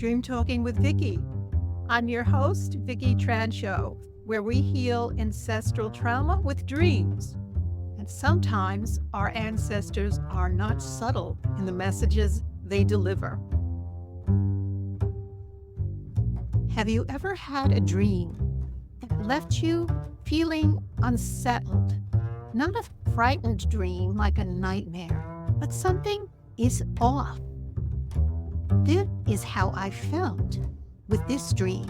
Dream Talking with Vickie. I'm your host, Vickie Trancho, where we heal ancestral trauma with dreams. And sometimes our ancestors are not subtle in the messages they deliver. Have you ever had a dream that left you feeling unsettled? Not a frightened dream like a nightmare, but something is off. This is how I felt with this dream,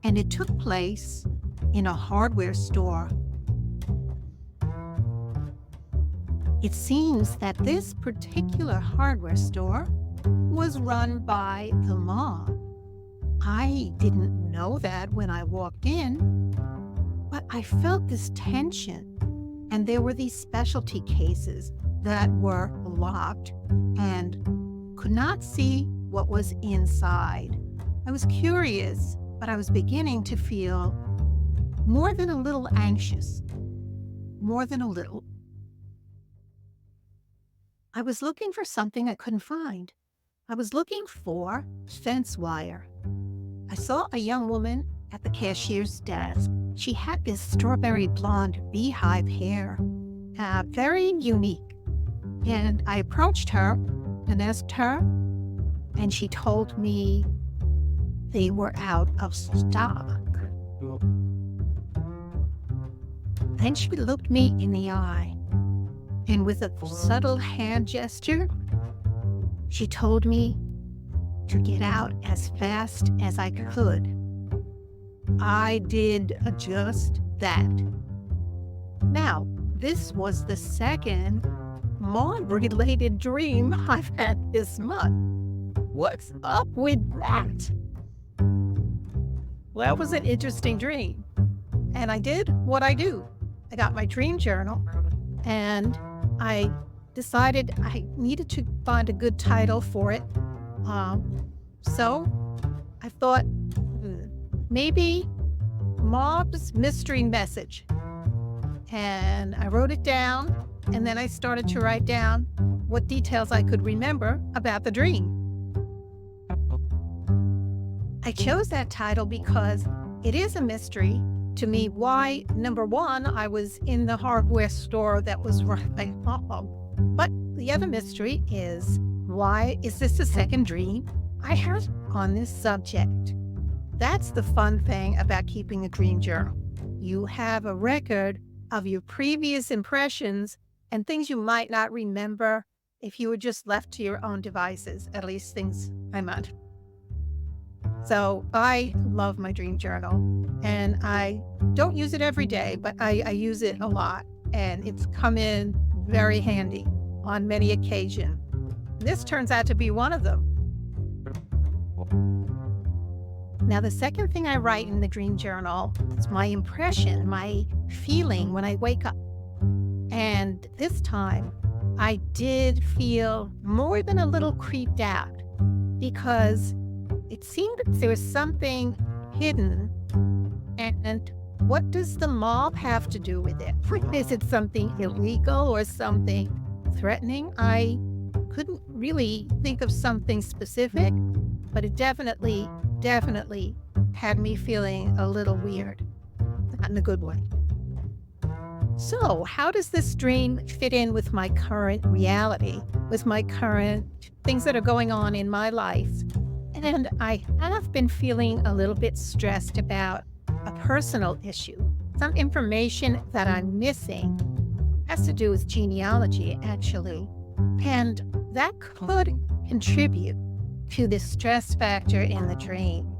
and it took place in a hardware store. It seems that this particular hardware store was run by the mob. I didn't know that when I walked in, but I felt this tension, and there were these specialty cases that were locked and could not see what was inside. I was curious, but I was beginning to feel more than a little anxious. More than a little. I was looking for something I couldn't find. I was looking for fence wire. I saw a young woman at the cashier's desk. She had this strawberry blonde beehive hair, very unique. And I approached her and asked her, and she told me they were out of stock. Then she looked me in the eye, and with a subtle hand gesture, she told me to get out as fast as I could. I did just that. Now, this was the second mob-related dream I've had this month. What's up with that? Well, that was an interesting dream. And I did what I do. I got my dream journal, and I decided I needed to find a good title for it. So I thought, maybe Mob's Mystery Message. And I wrote it down, and then I started to write down what details I could remember about the dream. I chose that title because it is a mystery to me why, number one, I was in the hardware store that was run by Mob. But the other mystery is, why is this a second dream I had on this subject? That's the fun thing about keeping a dream journal. You have a record of your previous impressions and things you might not remember if you were just left to your own devices, at least things I might. So I love my dream journal, and I don't use it every day, but I use it a lot, and it's come in very handy on many occasions. This turns out to be one of them. Now, the second thing I write in the dream journal is my impression, my feeling when I wake up. And this time, I did feel more than a little creeped out, because it seemed that there was something hidden. And what does the mob have to do with it? Is it something illegal or something threatening? I couldn't really think of something specific, but it definitely had me feeling a little weird, not in a good way. So how does this dream fit in with my current reality, with my current things that are going on in my life? And I have been feeling a little bit stressed about a personal issue. Some information that I'm missing has to do with genealogy, actually. And that could contribute to the stress factor in the dream.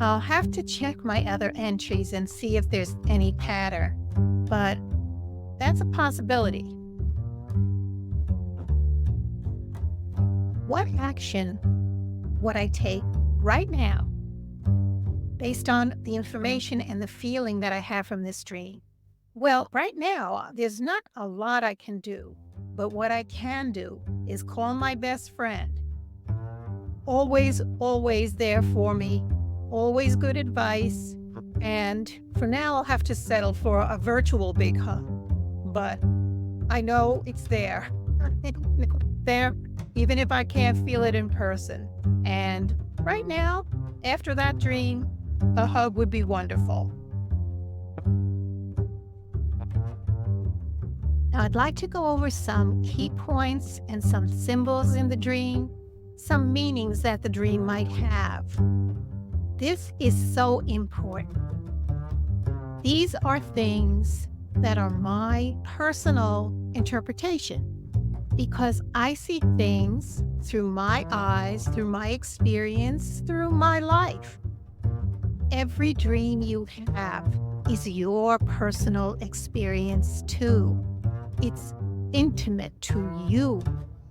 I'll have to check my other entries and see if there's any pattern, but that's a possibility. What action would I take right now based on the information and the feeling that I have from this dream? Well, right now, there's not a lot I can do, but what I can do is call my best friend. Always there for me, always good advice, and for now I'll have to settle for a virtual big hug, but I know it's there. There, even if I can't feel it in person. And right now, after that dream, a hug would be wonderful. Now, I'd like to go over some key points and some symbols in the dream, some meanings that the dream might have. This is so important. These are things that are my personal interpretation because I see things through my eyes, through my experience, through my life. Every dream you have is your personal experience too. It's intimate to you.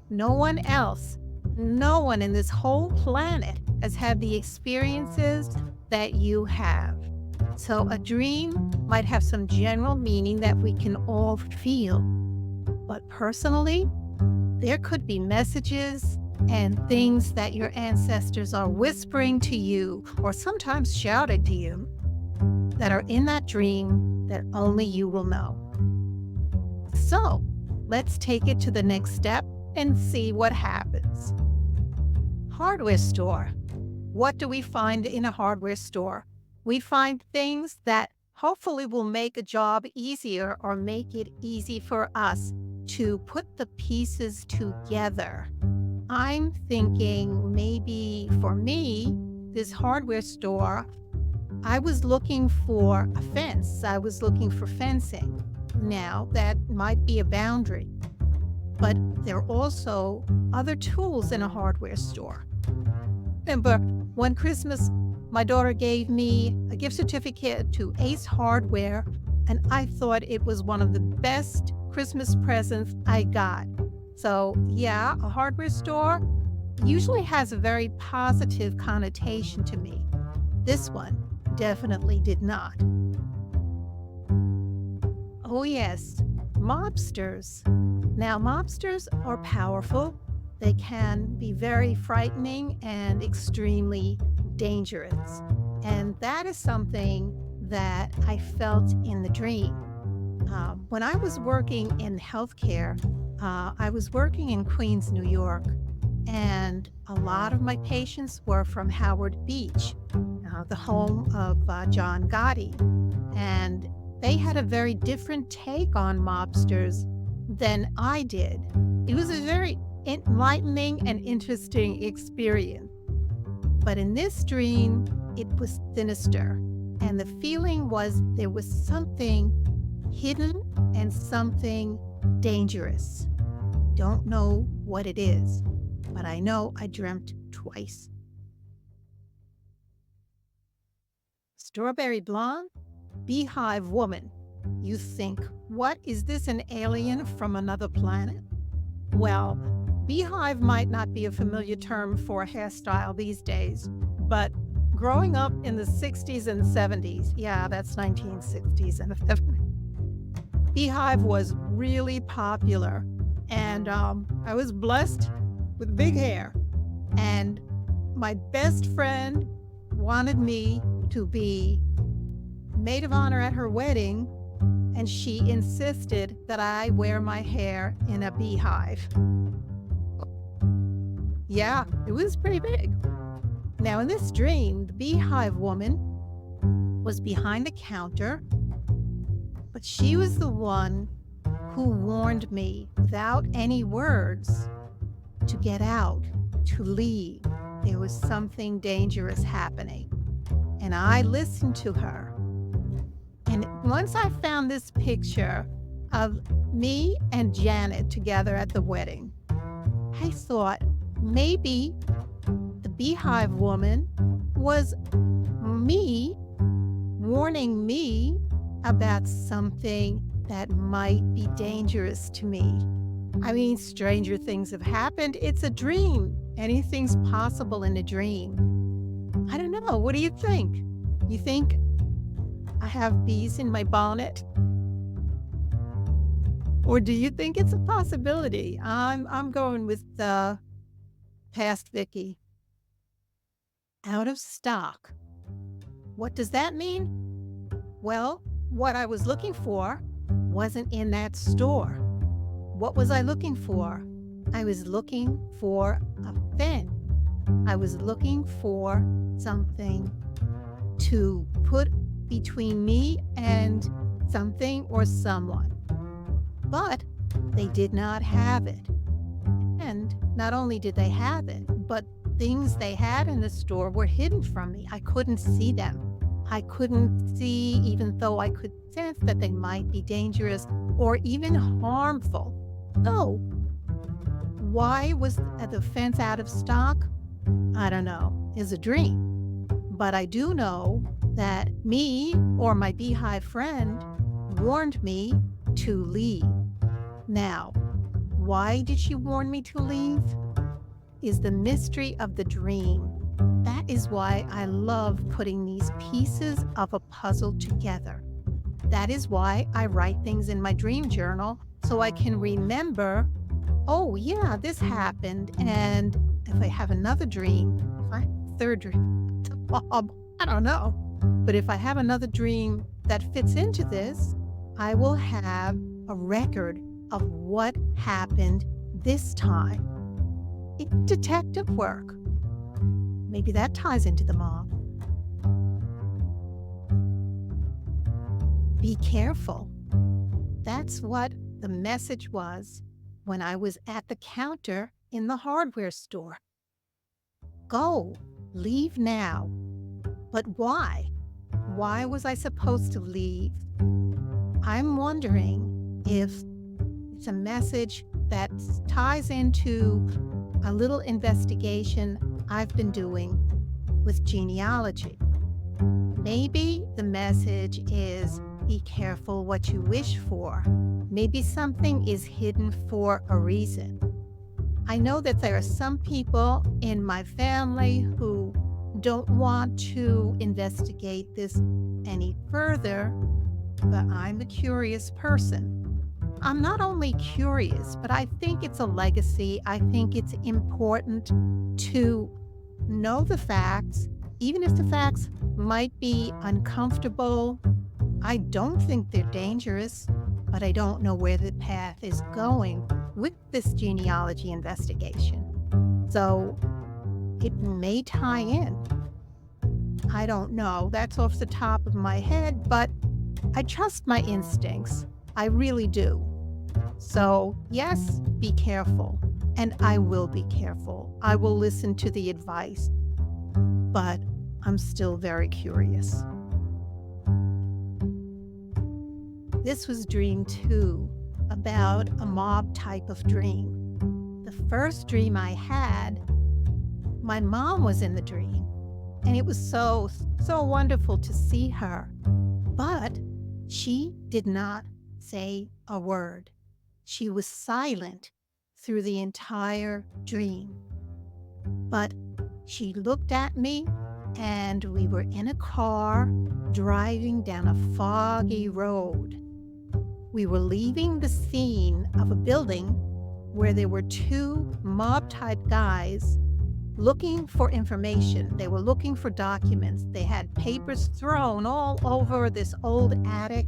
No one else, no one in this whole planet has had the experiences that you have. So a dream might have some general meaning that we can all feel. But personally, there could be messages and things that your ancestors are whispering to you or sometimes shouting to you that are in that dream that only you will know. So let's take it to the next step and see what happens. Hardware store. What do we find in a hardware store? We find things that hopefully will make a job easier or make it easy for us to put the pieces together. I'm thinking maybe for me, this hardware store, I was looking for a fence. I was looking for fencing. Now, that might be a boundary, but there are also other tools in a hardware store. Remember, one Christmas, my daughter gave me a gift certificate to Ace Hardware, and I thought it was one of the best Christmas presents I got. So, yeah, a hardware store usually has a very positive connotation to me. This one definitely did not. Oh, yes, mobsters. Now, mobsters are powerful. They can be very frightening and extremely dangerous. And that is something that I felt in the dream. When I was working in healthcare, I was working in Queens, New York, and a lot of my patients were from Howard Beach, the home of John Gotti. And they had a very different take on mobsters than I did. It was a very enlightening and interesting experience. But in this dream, it was sinister. And the feeling was there was something hidden and something dangerous. Don't know what it is, but I know I dreamt twice. Strawberry blonde, beehive woman. You think, what, is this an alien from another planet? Well, beehive might not be a familiar term for a hairstyle these days, but growing up in the 60s and 70s, yeah, that's 1960s and 70s, beehive was really popular. And I was blessed with big hair. And my best friend wanted me to be maid of honor at her wedding, and she insisted that I wear my hair in a beehive. Yeah, it was pretty big. Now, in this dream, the beehive woman was behind the counter, but she was the one who warned me without any words to get out, to leave. There was something dangerous happening. And I listened to her. And once I found this picture of me and Janet together at the wedding, I thought maybe the beehive woman was me warning me about something that might be dangerous to me. I mean, stranger things have happened. It's a dream. Anything's possible in a dream. I don't know. What do you think? You think I have bees in my bonnet? Or do you think it's a possibility? I'm going with the past Vickie. Out of stock. What does that mean? Well, what I was looking for wasn't in that store. What was I looking for? I was looking for a fen. I was looking for something to put between me and something or someone, but they did not have it. And not only did they have it, but things they had in the store were hidden from me. I couldn't see them. I couldn't see, even though I could sense that they might be dangerous or even harmful. So, why was the fence out of stock? I don't know. It's a dream. But I do know that me or my beehive friend warned me to leave. Now, why did she warn me to leave? Is the mystery of the dream. That is why I love putting these pieces of a puzzle together. That is why I write things in my dream journal so I can remember, oh, yeah, this happened. And if I have another dream, if I have a third dream, Bob, I don't know. But if I have another dream that fits into this, I will have a record of what happened this time. It's detective work. Maybe that ties into the mob. Be careful. That's what the message was when I was at the counter in the hardware store. Go, leave now. But why? Why was I supposed to leave? I'm wondering if it's a message that ties into a little investigation I've been doing with genealogy. Maybe the message is be careful what you wish for. Maybe something is hidden for a reason. I know that there are some people in my family who don't want to investigate this any further, but I'm a curious person. I'm not only curious, but I think it's a legacy. I think it's important to know the facts, even if the facts might be uncomfortable. I don't think they're dangerous, but I don't know where the path is going with this genealogy investigation. So it may tie in. I don't know. That's off the top of my head, but I trust my instincts. I really do. So, yes, be careful. And I will be careful. I will listen to the advice. But I'm still very curious. This was dream 2, about a mob type of dream. The first dream I had, my mom was in the dream. And it was so wonderful to see her. But she did not say a word. She was silent through the entire dream. But she looked at me, and we were in a car driving down a foggy road. We were leaving the scene of a building where there were 2 mob-type guys looking for information. They were looking for documents. They had papers thrown all over this old attic,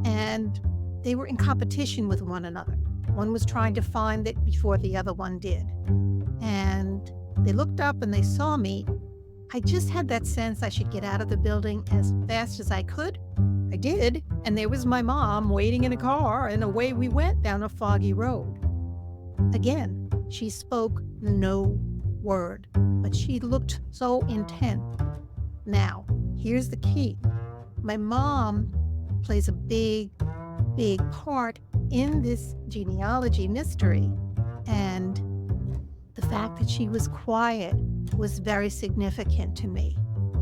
and they were in competition with one another. One was trying to find it before the other one did. And they looked up and they saw me. I just had that sense I should get out of the building as fast as I could. I did, and there was my mom waiting in a car, and away we went down a foggy road. Again, she spoke no word, but she looked so intent. Now, here's the key. My mom plays a big part in this genealogy mystery, and the fact that she was quiet was very significant to me.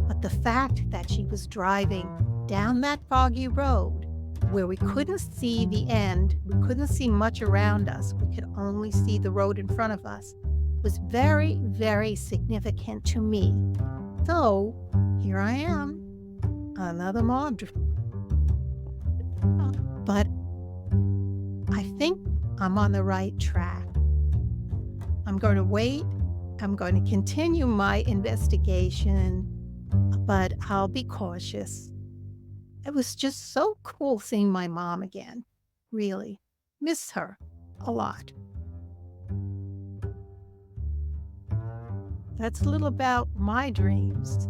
But the fact that she was driving down that foggy road where we couldn't see the end, we couldn't see much around us, we could only see the road in front of us, was very, very significant to me. So here I am, another mob. But I think I'm on the right track. I'm going to wait. I'm going to continue my investigation, but I'll be cautious. It was just so cool seeing my mom again. Really. Miss her a lot. that's a little about my dreams.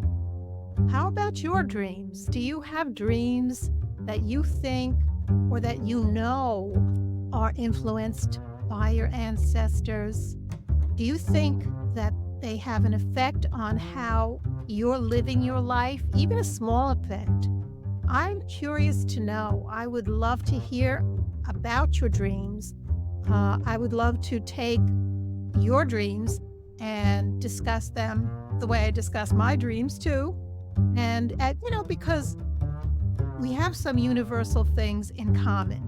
How about your dreams? Do you have dreams that you think or that you know are influenced by your ancestors? Do you think that they have an effect on how you're living your life, even a small effect? I'm curious to know. I would love to hear about your dreams. I would love to take your dreams and discuss them the way I discuss my dreams too. And, because we have some universal things in common.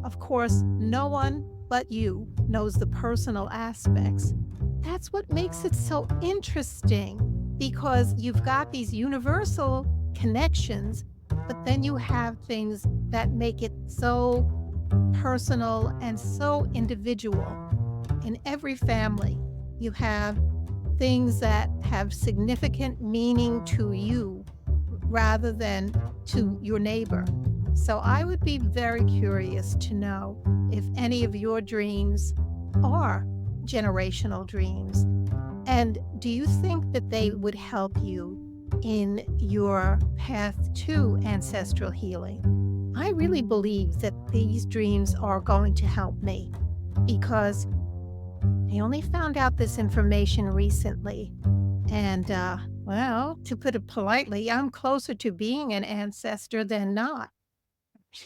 Of course, no one but you knows the personal aspects. That's what makes it so interesting because you've got these universal connections, but then you have things that make it so personal and so individual. In every family, you have things that have significant meaning to you rather than to your neighbor. So I would be very curious to know if any of your dreams are generational dreams. And do you think that they would help you in your path to ancestral healing? I really believe that these dreams are going to help me because I only found out this information recently. And, to put it politely, I'm closer to being an ancestor than not.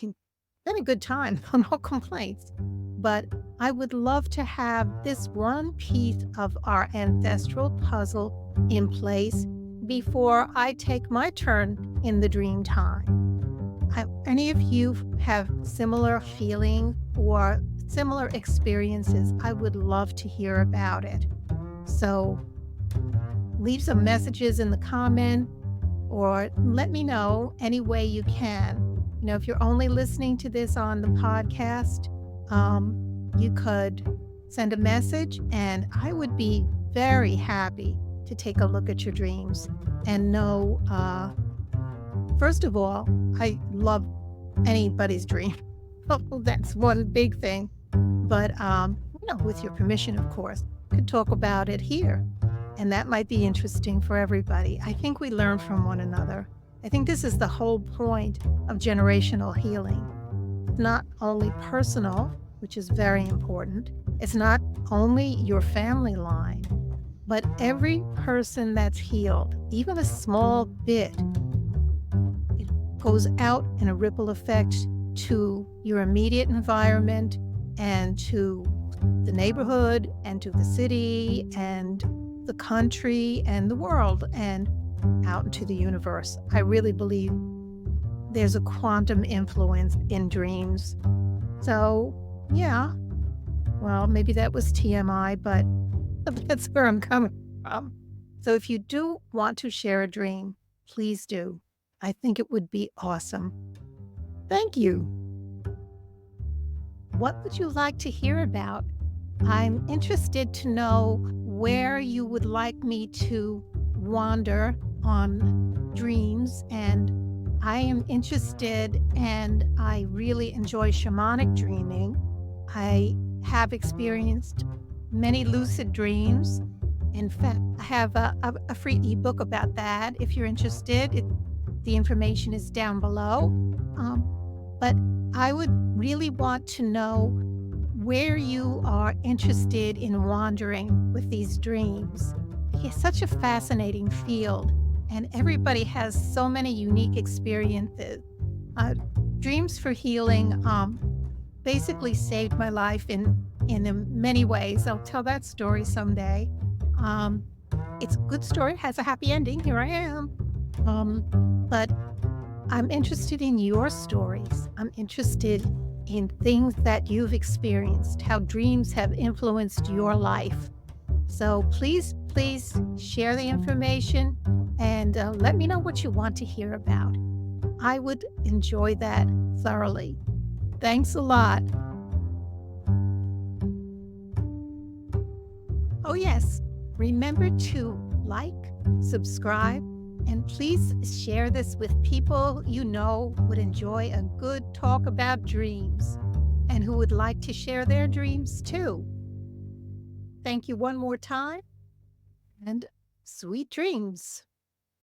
Been a good time, no complaints. But I would love to have this one piece of our ancestral puzzle in place before I take my turn in the dream time. Any of you have similar feeling or similar experiences? I would love to hear about it. So leave some messages in the comment or let me know any way you can. If you're only listening to this on the podcast, you could send a message and I would be very happy to take a look at your dreams and know, first of all, I love anybody's dream. That's one big thing. But, with your permission, of course, could talk about it here. And that might be interesting for everybody. I think we learn from one another. I think this is the whole point of generational healing. Not only personal, which is very important. It's not only your family line, but every person that's healed, even a small bit, it goes out in a ripple effect to your immediate environment and to the neighborhood and to the city and the country and the world and out into the universe. I really believe there's a quantum influence in dreams. So, yeah, well, maybe that was TMI, but that's where I'm coming from. So if you do want to share a dream, please do. I think it would be awesome. Thank you. What would you like to hear about? I'm interested to know where you would like me to wander on dreams, and I am interested and I really enjoy shamanic dreaming. I have experienced many lucid dreams. In fact, I have a free ebook about that if you're interested. The information is down below. But I would really want to know where you are interested in wandering with these dreams. It's such a fascinating field, and everybody has so many unique experiences. Dreams for Healing basically saved my life in many ways. I'll tell that story someday. It's a good story, has a happy ending. Here I am. But I'm interested in your stories. I'm interested in things that you've experienced, how dreams have influenced your life. So please share the information and let me know what you want to hear about. I would enjoy that thoroughly. Thanks a lot. Oh yes, remember to like, subscribe, and please share this with people you know would enjoy a good talk about dreams and who would like to share their dreams too. Thank you one more time, and Sweet dreams.